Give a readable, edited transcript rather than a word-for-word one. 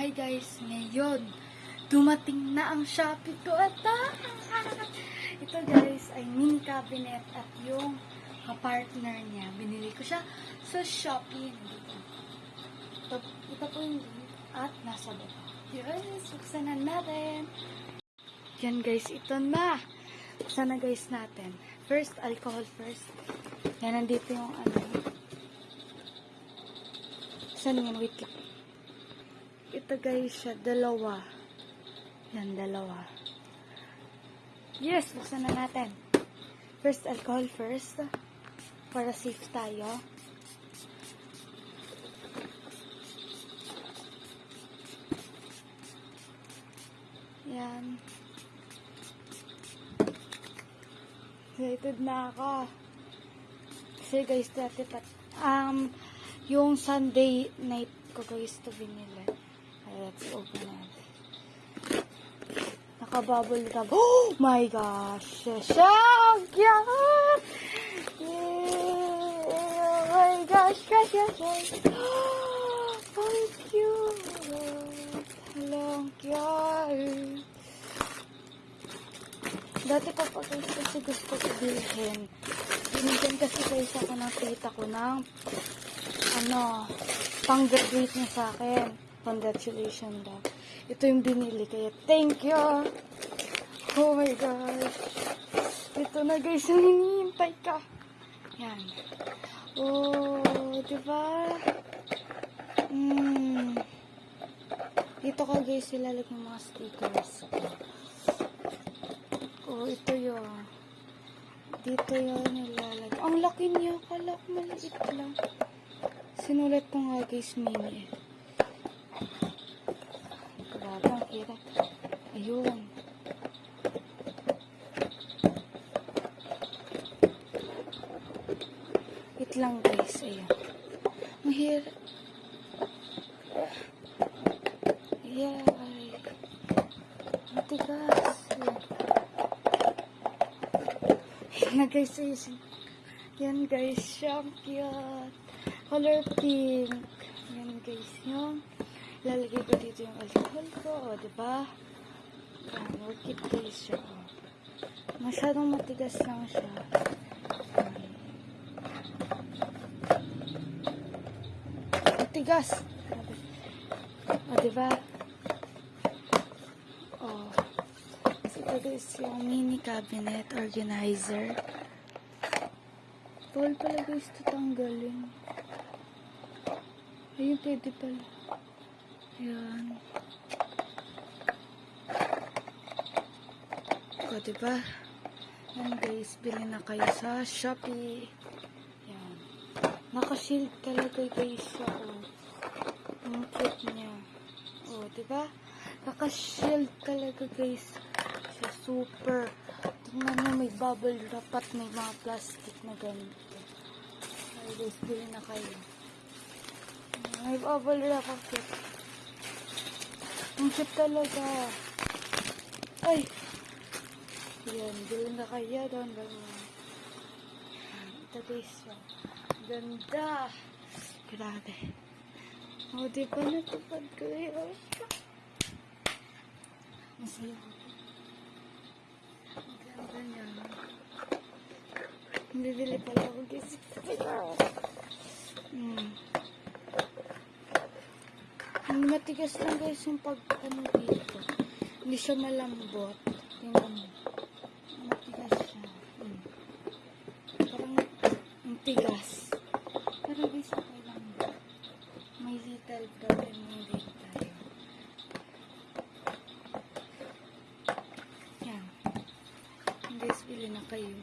Hi guys, ngayon dumating na ang Shopee ko at ito guys ay mini cabinet at yung kapartner niya. Binili ko siya sa Shopee. Ito po yung at nasa baba. Yes, buksan na natin. Yan guys, ito na. Buksan na guys natin. First, alcohol first. Yan, nandito yung ano. Saan yan? Wait lang. Ito guys siya, dalawa. Yan, dalawa. Yes, buksan na natin. First, alcohol first. Para safe tayo. Yan. Excited na ako. Kasi guys, dati yung Sunday night ko guys ito binili. Let's open it. Nakabubble gum. Oh my gosh! Shock! Yeah! Oh my gosh! Gosh! Thank you! Hello, cute! Dati pa pa guys kasi gusto ko bilhin. Binigyan kasi guys ako ng tita ko ng pang-graduate niya sa akin. Congratulations daw. Ito yung binili kaya thank you. Oh my gosh. Ito na guys yung hinihintay ka. Yan. Oh, diba? Dito ka guys ilalagay yung mga stickers. Oh, ito yun. Dito yun nilalagay. Ang laki niya. Kala ko maliit lang. Sinulat ko nga guys mini. Grabe, ang hirap. Ayun. Wait lang guys. Ayun. Ang hirap. Yeah. Matigas. Yan na guys. Yan guys. Siyang cute. Color pink. Yan guys. Yung lalagay ko dito yung alcohol ko. O, diba? Yan. Work it guys siya. Masyadong matigas lang siya. Matigas. O, diba? O. Ito guys yung mini cabinet organizer. Bawal pala guys tatanggalin. Ayun, pwede pala. Ayan. O, diba? Yan guys, bilhin na kayo sa Shopee. Yan. Naka-shield talaga guys siya. O. Ang cute niya. O, diba? Naka-shield talaga guys. Siya super. Tingnan nyo, may bubble wrap at may mga plastic na ganito. Ay guys, bilhin na kayo. May bubble wrap ang cute. Ang cute talaga. Ay! Yan, bilhin na kayo doon. Ito guys. Ganda. Grabe. O, diba natupad ko yun? Masaya ko. Ang ganda niya. Bibili pala ako guys. Ang matigas lang guys yung dito. Hindi siya malambot. Tingnan mo. Matigas siya. Parang ang tigas. Pero guys, okay lang. May little problem yung dito tayo. Yan. Guys, bili na kayo.